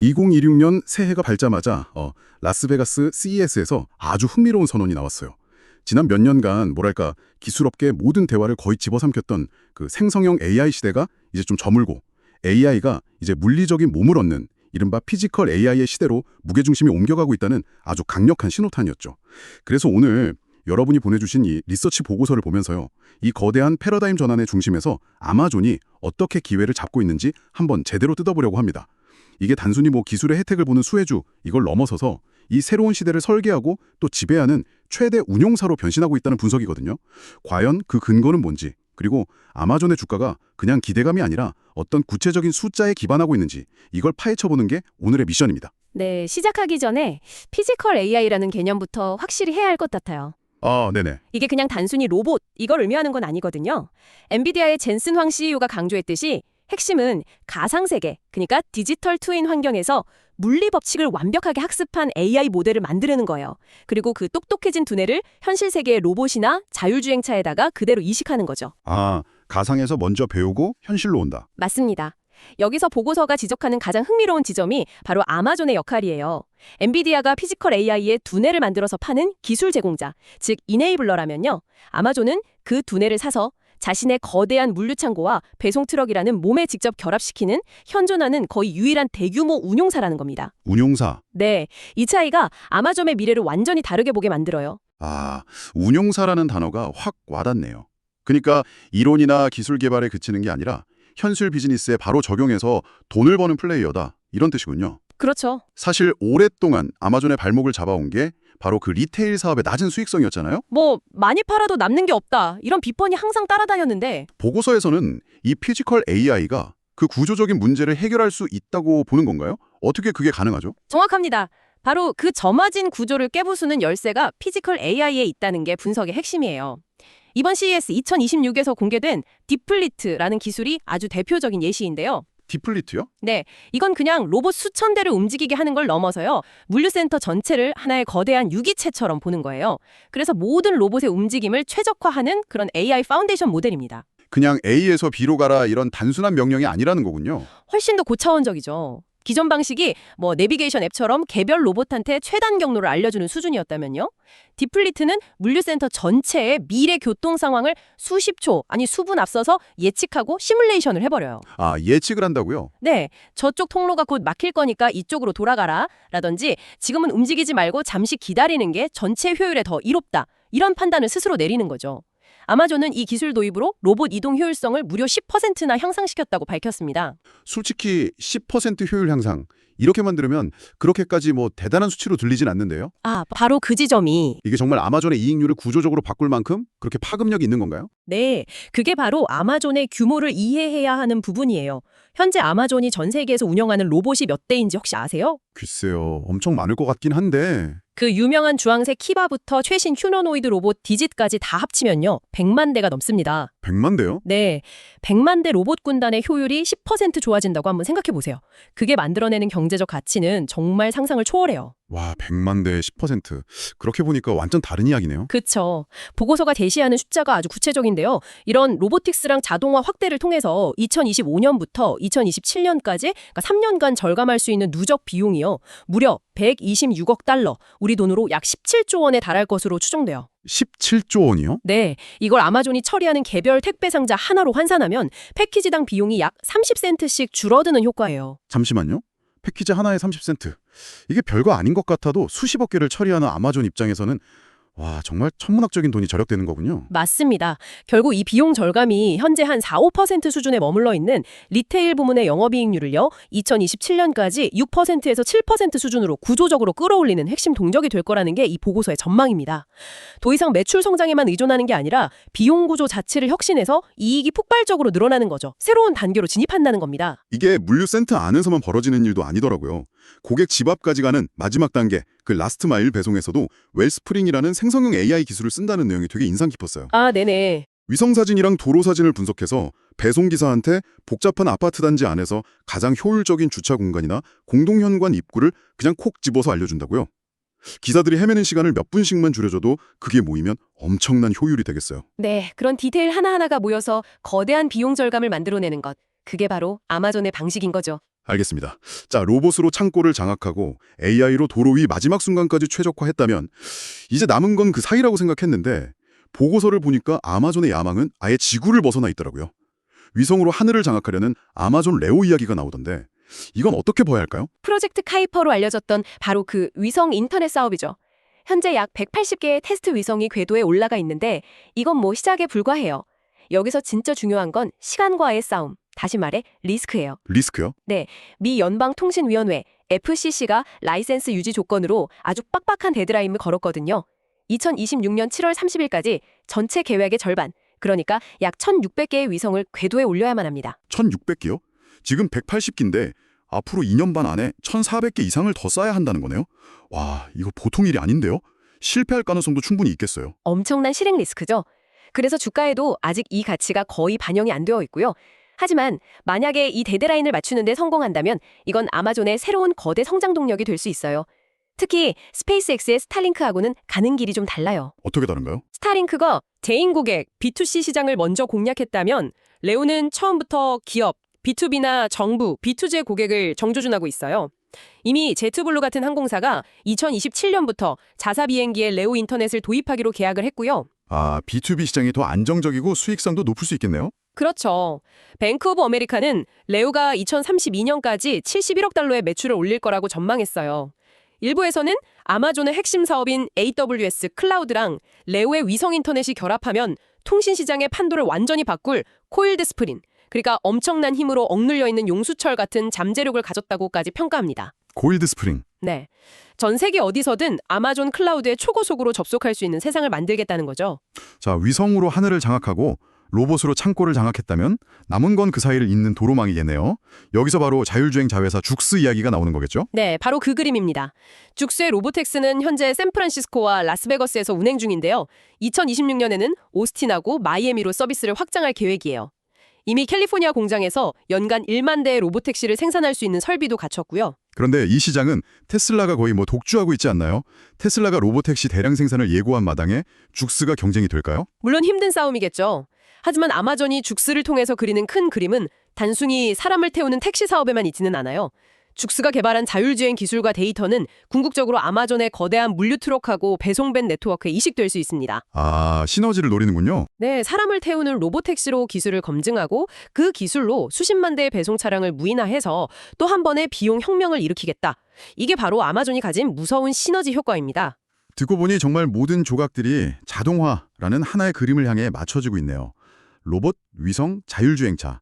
2026년 새해가 밝자마자 라스베가스 CES에서 아주 흥미로운 선언이 나왔어요. 지난 몇 년간 뭐랄까 기술업계 모든 대화를 거의 집어삼켰던 그 생성형 AI 시대가 이제 좀 저물고 AI가 이제 물리적인 몸을 얻는 이른바 피지컬 AI의 시대로 무게중심이 옮겨가고 있다는 아주 강력한 신호탄이었죠. 그래서 오늘 여러분이 보내주신 이 리서치 보고서를 보면서요. 이 거대한 패러다임 전환의 중심에서 아마존이 어떻게 기회를 잡고 있는지 한번 제대로 뜯어보려고 합니다. 이게 단순히 뭐 기술의 혜택을 보는 수혜주 이걸 넘어서서 이 새로운 시대를 설계하고 또 지배하는 최대 운용사로 변신하고 있다는 분석이거든요. 과연 그 근거는 뭔지, 그리고 아마존의 주가가 그냥 기대감이 아니라 어떤 구체적인 숫자에 기반하고 있는지 이걸 파헤쳐보는 게 오늘의 미션입니다. 네, 시작하기 전에 피지컬 AI라는 개념부터 확실히 해야 할 것 같아요. 네네. 이게 그냥 단순히 로봇, 이걸 의미하는 건 아니거든요. 엔비디아의 젠슨 황 CEO가 강조했듯이 핵심은 가상세계, 그러니까 디지털 트윈 환경에서 물리 법칙을 완벽하게 학습한 AI 모델을 만드는 거예요. 그리고 그 똑똑해진 두뇌를 현실 세계의 로봇이나 자율주행차에다가 그대로 이식하는 거죠. 가상에서 먼저 배우고 현실로 온다. 맞습니다. 여기서 보고서가 지적하는 가장 흥미로운 지점이 바로 아마존의 역할이에요. 엔비디아가 피지컬 AI의 두뇌를 만들어서 파는 기술 제공자, 즉 이네이블러라면요. 아마존은 그 두뇌를 사서 자신의 거대한 물류창고와 배송 트럭이라는 몸에 직접 결합시키는 현존하는 거의 유일한 대규모 운용사라는 겁니다. 운용사. 네, 이 차이가 아마존의 미래를 완전히 다르게 보게 만들어요. 운용사라는 단어가 확 와닿네요. 그러니까 이론이나 기술 개발에 그치는 게 아니라 현실 비즈니스에 바로 적용해서 돈을 버는 플레이어다. 이런 뜻이군요. 그렇죠. 사실 오랫동안 아마존의 발목을 잡아온 게 바로 그 리테일 사업의 낮은 수익성이었잖아요. 많이 팔아도 남는 게 없다. 이런 비판이 항상 따라다녔는데 보고서에서는 이 피지컬 AI가 그 구조적인 문제를 해결할 수 있다고 보는 건가요? 어떻게 그게 가능하죠? 정확합니다. 바로 그 점화진 구조를 깨부수는 열쇠가 피지컬 AI에 있다는 게 분석의 핵심이에요. 이번 CES 2026에서 공개된 딥플리트라는 기술이 아주 대표적인 예시인데요. 디플리트요? 네, 이건 그냥 로봇 수천 대를 움직이게 하는 걸 넘어서요. 물류센터 전체를 하나의 거대한 유기체처럼 보는 거예요. 그래서 모든 로봇의 움직임을 최적화하는 그런 AI 파운데이션 모델입니다. 그냥 A에서 B로 가라 이런 단순한 명령이 아니라는 거군요. 훨씬 더 고차원적이죠. 기존 방식이 내비게이션 앱처럼 개별 로봇한테 최단 경로를 알려주는 수준이었다면요. 딥플리트는 물류센터 전체의 미래 교통 상황을 수십 초, 아니 수분 앞서서 예측하고 시뮬레이션을 해버려요. 예측을 한다고요? 네, 저쪽 통로가 곧 막힐 거니까 이쪽으로 돌아가라 라든지 지금은 움직이지 말고 잠시 기다리는 게 전체 효율에 더 이롭다. 이런 판단을 스스로 내리는 거죠. 아마존은 이 기술 도입으로 로봇 이동 효율성을 무려 10%나 향상시켰다고 밝혔습니다. 솔직히 10% 효율 향상. 이렇게만 들으면 그렇게까지 대단한 수치로 들리진 않는데요. 바로 그 지점이. 이게 정말 아마존의 이익률을 구조적으로 바꿀 만큼 그렇게 파급력이 있는 건가요? 네, 그게 바로 아마존의 규모를 이해해야 하는 부분이에요. 현재 아마존이 전 세계에서 운영하는 로봇이 몇 대인지 혹시 아세요? 글쎄요. 엄청 많을 것 같긴 한데. 그 유명한 주황색 키바부터 최신 휴머노이드 로봇 디짓까지 다 합치면요. 100만 대가 넘습니다. 100만 대요? 네, 100만 대 로봇 군단의 효율이 10% 좋아진다고 한번 생각해 보세요. 그게 만들어내는 경제적 가치는 정말 상상을 초월해요. 와, 100만 대에 10%. 그렇게 보니까 완전 다른 이야기네요. 그쵸. 보고서가 제시하는 숫자가 아주 구체적인데요. 이런 로보틱스랑 자동화 확대를 통해서 2025년부터 2027년까지 그러니까 3년간 절감할 수 있는 누적 비용이요. 무려 126억 달러, 우리 돈으로 약 17조 원에 달할 것으로 추정돼요. 17조 원이요? 네, 이걸 아마존이 처리하는 개별 택배 상자 하나로 환산하면 패키지당 비용이 약 30센트씩 줄어드는 효과예요. 잠시만요. 패키지 하나에 30센트. 이게 별거 아닌 것 같아도 수십억 개를 처리하는 아마존 입장에서는 와, 정말 천문학적인 돈이 절약되는 거군요. 맞습니다. 결국 이 비용 절감이 현재 한 4~5% 수준에 머물러 있는 리테일 부문의 영업이익률을요. 2027년까지 6%에서 7% 수준으로 구조적으로 끌어올리는 핵심 동력이 될 거라는 게 이 보고서의 전망입니다. 더 이상 매출 성장에만 의존하는 게 아니라 비용 구조 자체를 혁신해서 이익이 폭발적으로 늘어나는 거죠. 새로운 단계로 진입한다는 겁니다. 이게 물류센터 안에서만 벌어지는 일도 아니더라고요. 고객 집 앞까지 가는 마지막 단계, 그 라스트 마일 배송에서도 웰스프링이라는 생성형 AI 기술을 쓴다는 내용이 되게 인상 깊었어요. 네네. 위성사진이랑 도로사진을 분석해서 배송기사한테 복잡한 아파트 단지 안에서 가장 효율적인 주차 공간이나 공동현관 입구를 그냥 콕 집어서 알려준다고요. 기사들이 헤매는 시간을 몇 분씩만 줄여줘도 그게 모이면 엄청난 효율이 되겠어요. 네, 그런 디테일 하나하나가 모여서 거대한 비용 절감을 만들어내는 것. 그게 바로 아마존의 방식인 거죠. 알겠습니다. 자, 로봇으로 창고를 장악하고 AI로 도로 위 마지막 순간까지 최적화했다면 이제 남은 건 그 사이라고 생각했는데 보고서를 보니까 아마존의 야망은 아예 지구를 벗어나 있더라고요. 위성으로 하늘을 장악하려는 아마존 레오 이야기가 나오던데 이건 어떻게 봐야 할까요? 프로젝트 카이퍼로 알려졌던 바로 그 위성 인터넷 사업이죠. 현재 약 180개의 테스트 위성이 궤도에 올라가 있는데 이건 뭐 시작에 불과해요. 여기서 진짜 중요한 건 시간과의 싸움, 다시 말해 리스크예요. 리스크요? 미 연방통신위원회 FCC가 라이센스 유지 조건으로 아주 빡빡한 데드라인을 걸었거든요. 2026년 7월 30일까지 전체 계획의 절반, 그러니까 약 1,600개의 위성을 궤도에 올려야만 합니다. 1600개요? 지금 180기인데 앞으로 2년 반 안에 1400개 이상을 더 쌓아야 한다는 거네요? 와, 이거 보통 일이 아닌데요? 실패할 가능성도 충분히 있겠어요. 엄청난 실행 리스크죠. 그래서 주가에도 아직 이 가치가 거의 반영이 안 되어 있고요. 하지만 만약에 이 데드라인을 맞추는 데 성공한다면 이건 아마존의 새로운 거대 성장 동력이 될 수 있어요. 특히 스페이스X의 스타링크하고는 가는 길이 좀 달라요. 어떻게 다른가요? 스타링크가 개인 고객 B2C 시장을 먼저 공략했다면 레오는 처음부터 기업, B2B나 정부, B2G 고객을 정조준하고 있어요. 이미 제트블루 같은 항공사가 2027년부터 자사 비행기에 레오 인터넷을 도입하기로 계약을 했고요. 아, B2B 시장이 더 안정적이고 수익성도 높을 수 있겠네요? 그렇죠. 뱅크 오브 아메리카는 레오가 2032년까지 71억 달러의 매출을 올릴 거라고 전망했어요. 일부에서는 아마존의 핵심 사업인 AWS 클라우드랑 레오의 위성 인터넷이 결합하면 통신 시장의 판도를 완전히 바꿀 코일드 스프린, 그러니까 엄청난 힘으로 억눌려 있는 용수철 같은 잠재력을 가졌다고까지 평가합니다. 고일드 스프링. 네. 전 세계 어디서든 아마존 클라우드에 초고속으로 접속할 수 있는 세상을 만들겠다는 거죠. 자, 위성으로 하늘을 장악하고 로봇으로 창고를 장악했다면 남은 건 그 사이를 잇는 도로망이겠네요. 여기서 바로 자율주행 자회사 죽스 이야기가 나오는 거겠죠? 네, 바로 그 그림입니다. 죽스의 로보택스는 현재 샌프란시스코와 라스베거스에서 운행 중인데요. 2026년에는 오스틴하고 마이애미로 서비스를 확장할 계획이에요. 이미 캘리포니아 공장에서 연간 1만 대의 로보택시를 생산할 수 있는 설비도 갖췄고요. 그런데 이 시장은 테슬라가 거의 독주하고 있지 않나요? 테슬라가 로보택시 대량 생산을 예고한 마당에 죽스가 경쟁이 될까요? 물론 힘든 싸움이겠죠. 하지만 아마존이 죽스를 통해서 그리는 큰 그림은 단순히 사람을 태우는 택시 사업에만 있지는 않아요. 죽스가 개발한 자율주행 기술과 데이터는 궁극적으로 아마존의 거대한 물류 트럭하고 배송밴 네트워크에 이식될 수 있습니다. 아, 시너지를 노리는군요. 네, 사람을 태우는 로보택시로 기술을 검증하고 그 기술로 수십만 대의 배송 차량을 무인화해서 또 한 번의 비용 혁명을 일으키겠다. 이게 바로 아마존이 가진 무서운 시너지 효과입니다. 듣고 보니 정말 모든 조각들이 자동화라는 하나의 그림을 향해 맞춰지고 있네요. 로봇, 위성, 자율주행차.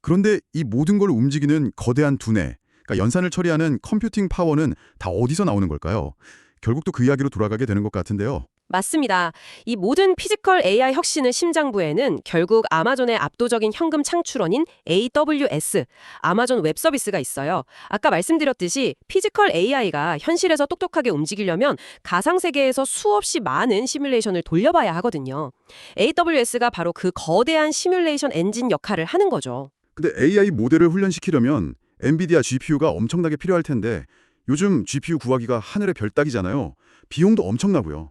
그런데 이 모든 걸 움직이는 거대한 두뇌, 그러니까 연산을 처리하는 컴퓨팅 파워는 다 어디서 나오는 걸까요? 결국 또 그 이야기로 돌아가게 되는 것 같은데요. 맞습니다. 이 모든 피지컬 AI 혁신의 심장부에는 결국 아마존의 압도적인 현금 창출원인 AWS, 아마존 웹 서비스가 있어요. 아까 말씀드렸듯이 피지컬 AI가 현실에서 똑똑하게 움직이려면 가상세계에서 수없이 많은 시뮬레이션을 돌려봐야 하거든요. AWS가 바로 그 거대한 시뮬레이션 엔진 역할을 하는 거죠. 근데 AI 모델을 훈련시키려면 엔비디아 GPU가 엄청나게 필요할 텐데 요즘 GPU 구하기가 하늘의 별 따기잖아요. 비용도 엄청나고요.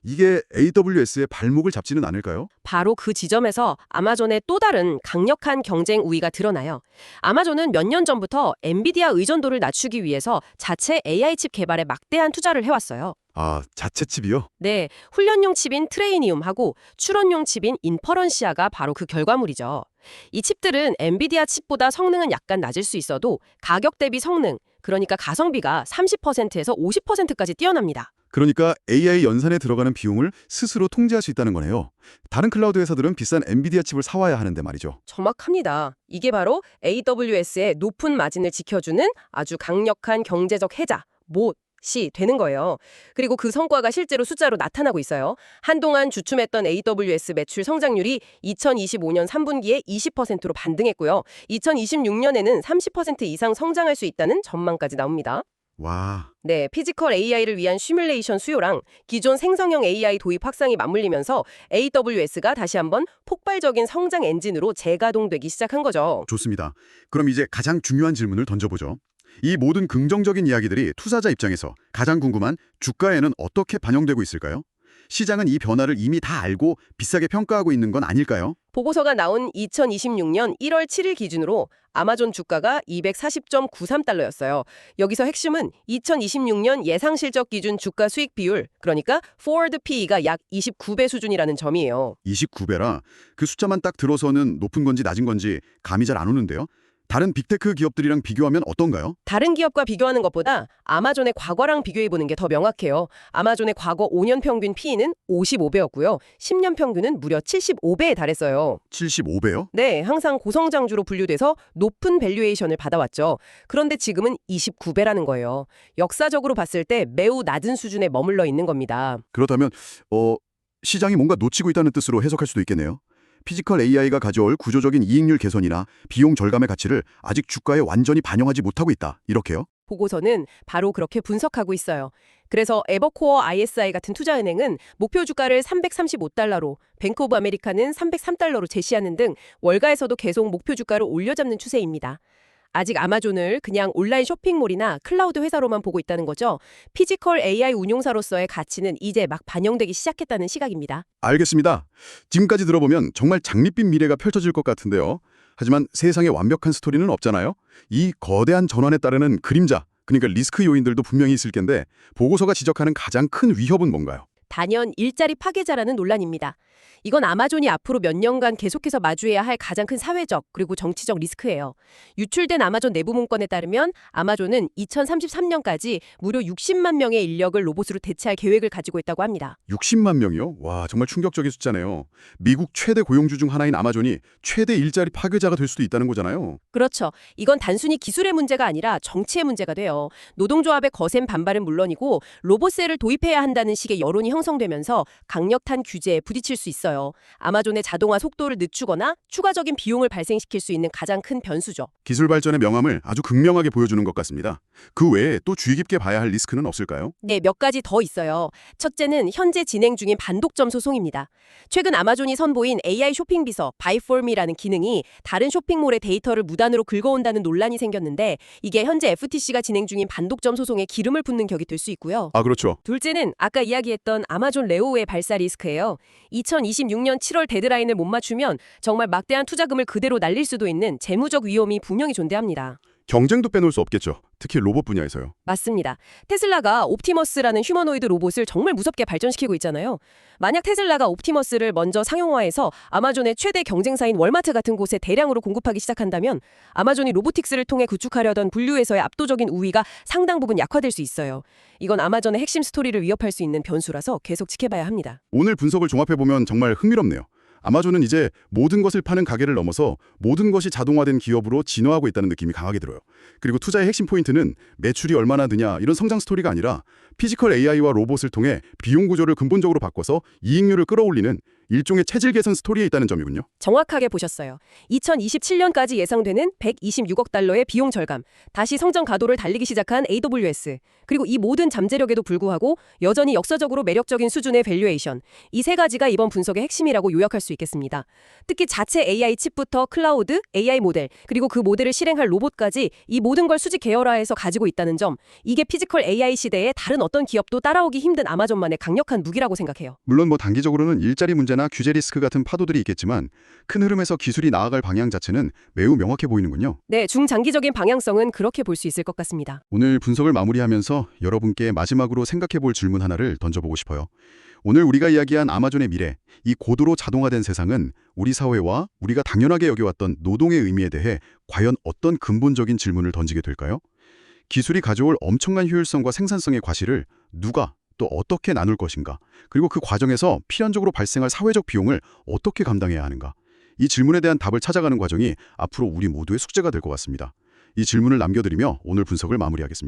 이게 AWS의 발목을 잡지는 않을까요? 바로 그 지점에서 아마존의 또 다른 강력한 경쟁 우위가 드러나요. 아마존은 몇 년 전부터 엔비디아 의존도를 낮추기 위해서 자체 AI 칩 개발에 막대한 투자를 해왔어요. 아, 자체 칩이요? 네, 훈련용 칩인 트레이니움하고 추론용 칩인 인퍼런시아가 바로 그 결과물이죠. 이 칩들은 엔비디아 칩보다 성능은 약간 낮을 수 있어도 가격 대비 성능, 그러니까 가성비가 30%에서 50%까지 뛰어납니다. 그러니까 AI 연산에 들어가는 비용을 스스로 통제할 수 있다는 거네요. 다른 클라우드 회사들은 비싼 엔비디아 칩을 사와야 하는데 말이죠. 정확합니다. 이게 바로 AWS의 높은 마진을 지켜주는 아주 강력한 경제적 해자, 이 되는 거예요. 그리고 그 성과가 실제로 숫자로 나타나고 있어요. 한동안 주춤했던 AWS 매출 성장률이 2025년 3분기에 20%로 반등했고요. 2026년에는 30% 이상 성장할 수 있다는 전망까지 나옵니다. 와, 네, 피지컬 AI를 위한 시뮬레이션 수요랑 기존 생성형 AI 도입 확산이 맞물리면서 AWS가 다시 한번 폭발적인 성장 엔진으로 재가동되기 시작한 거죠. 좋습니다. 그럼 이제 가장 중요한 질문을 던져보죠. 이 모든 긍정적인 이야기들이 투자자 입장에서 가장 궁금한 주가에는 어떻게 반영되고 있을까요? 시장은 이 변화를 이미 다 알고 비싸게 평가하고 있는 건 아닐까요? 보고서가 나온 2026년 1월 7일 기준으로 아마존 주가가 240.93달러였어요. 여기서 핵심은 2026년 예상 실적 기준 주가 수익 비율, 그러니까 forward PE가 약 29배 수준이라는 점이에요. 29배라 그 숫자만 딱 들어서는 높은 건지 낮은 건지 감이 잘 안 오는데요. 다른 빅테크 기업들이랑 비교하면 어떤가요? 다른 기업과 비교하는 것보다 아마존의 과거랑 비교해보는 게 더 명확해요. 아마존의 과거 5년 평균 PE는 55배였고요. 10년 평균은 무려 75배에 달했어요. 75배요? 네, 항상 고성장주로 분류돼서 높은 밸류에이션을 받아왔죠. 그런데 지금은 29배라는 거예요. 역사적으로 봤을 때 매우 낮은 수준에 머물러 있는 겁니다. 그렇다면 시장이 뭔가 놓치고 있다는 뜻으로 해석할 수도 있겠네요. 피지컬 AI가 가져올 구조적인 이익률 개선이나 비용 절감의 가치를 아직 주가에 완전히 반영하지 못하고 있다. 이렇게요? 보고서는 바로 그렇게 분석하고 있어요. 그래서 에버코어 ISI 같은 투자은행은 목표 주가를 335달러로, 뱅크 오브 아메리카는 303달러로 제시하는 등 월가에서도 계속 목표 주가를 올려잡는 추세입니다. 아직 아마존을 그냥 온라인 쇼핑몰이나 클라우드 회사로만 보고 있다는 거죠. 피지컬 AI 운용사로서의 가치는 이제 막 반영되기 시작했다는 시각입니다. 알겠습니다. 지금까지 들어보면 정말 장밋빛 미래가 펼쳐질 것 같은데요. 하지만 세상에 완벽한 스토리는 없잖아요. 이 거대한 전환에 따르는 그림자, 그러니까 리스크 요인들도 분명히 있을 텐데 보고서가 지적하는 가장 큰 위협은 뭔가요? 단연 일자리 파괴자라는 논란입니다. 이건 아마존이 앞으로 몇 년간 계속해서 마주해야 할 가장 큰 사회적 그리고 정치적 리스크예요. 유출된 아마존 내부 문건에 따르면 아마존은 2033년까지 무려 60만 명의 인력을 로봇으로 대체할 계획을 가지고 있다고 합니다. 60만 명이요? 와, 정말 충격적인 숫자네요. 미국 최대 고용주 중 하나인 아마존이 최대 일자리 파괴자가 될 수도 있다는 거잖아요. 그렇죠. 이건 단순히 기술의 문제가 아니라 정치의 문제가 돼요. 노동조합의 거센 반발은 물론이고 로봇세를 도입해야 한다는 식의 여론이 형성되면서 강력한 규제에 부딪힐 수 있어요. 아마존의 자동화 속도를 늦추거나 추가적인 비용을 발생시킬 수 있는 가장 큰 변수죠. 기술 발전의 명암을 아주 극명하게 보여주는 것 같습니다. 그 외에 또 주의 깊게 봐야 할 리스크는 없을까요? 네, 몇 가지 더 있어요. 첫째는 현재 진행 중인 반독점 소송입니다. 최근 아마존이 선보인 AI 쇼핑 비서 바이폴미라는 기능이 다른 쇼핑몰의 데이터를 무단으로 긁어온다는 논란이 생겼는데 이게 현재 FTC가 진행 중인 반독점 소송에 기름을 붓는 격이 될 수 있고요. 아, 그렇죠. 둘째는 아까 이야기했던 아마존 레오의 발사 리스크예요. 2026년 7월 데드라인을 못 맞추면 정말 막대한 투자금을 그대로 날릴 수도 있는 재무적 위험이 분명히 존재합니다. 경쟁도 빼놓을 수 없겠죠. 특히 로봇 분야에서요. 맞습니다. 테슬라가 옵티머스라는 휴머노이드 로봇을 정말 무섭게 발전시키고 있잖아요. 만약 테슬라가 옵티머스를 먼저 상용화해서 아마존의 최대 경쟁사인 월마트 같은 곳에 대량으로 공급하기 시작한다면 아마존이 로보틱스를 통해 구축하려던 분류에서의 압도적인 우위가 상당 부분 약화될 수 있어요. 이건 아마존의 핵심 스토리를 위협할 수 있는 변수라서 계속 지켜봐야 합니다. 오늘 분석을 종합해보면 정말 흥미롭네요. 아마존은 이제 모든 것을 파는 가게를 넘어서 모든 것이 자동화된 기업으로 진화하고 있다는 느낌이 강하게 들어요. 그리고 투자의 핵심 포인트는 매출이 얼마나 드냐 이런 성장 스토리가 아니라 피지컬 AI와 로봇을 통해 비용 구조를 근본적으로 바꿔서 이익률을 끌어올리는 일종의 체질 개선 스토리에 있다는 점이군요. 정확하게 보셨어요. 2027년까지 예상되는 126억 달러의 비용 절감, 다시 성장 가도를 달리기 시작한 AWS, 그리고 이 모든 잠재력에도 불구하고 여전히 역사적으로 매력적인 수준의 밸류에이션, 이 세 가지가 이번 분석의 핵심이라고 요약할 수 있겠습니다. 특히 자체 AI 칩부터 클라우드, AI 모델, 그리고 그 모델을 실행할 로봇까지 이 모든 걸 수직 계열화해서 가지고 있다는 점, 이게 피지컬 AI 시대에 다른 어떤 기업도 따라오기 힘든 아마존만의 강력한 무기라고 생각해요. 물론 단기적으로는 일자리 문제나 규제 리스크 같은 파도들이 있겠지만 큰 흐름에서 기술이 나아갈 방향 자체는 매우 명확해 보이는군요. 네, 중장기적인 방향성은 그렇게 볼 수 있을 것 같습니다. 오늘 분석을 마무리하면서 여러분께 마지막으로 생각해 볼 질문 하나를 던져보고 싶어요. 오늘 우리가 이야기한 아마존의 미래, 이 고도로 자동화된 세상은 우리 사회와 우리가 당연하게 여겨왔던 노동의 의미에 대해 과연 어떤 근본적인 질문을 던지게 될까요? 기술이 가져올 엄청난 효율성과 생산성의 과실을 누가 또 어떻게 나눌 것인가? 그리고 그 과정에서 필연적으로 발생할 사회적 비용을 어떻게 감당해야 하는가? 이 질문에 대한 답을 찾아가는 과정이 앞으로 우리 모두의 숙제가 될 것 같습니다. 이 질문을 남겨드리며 오늘 분석을 마무리하겠습니다.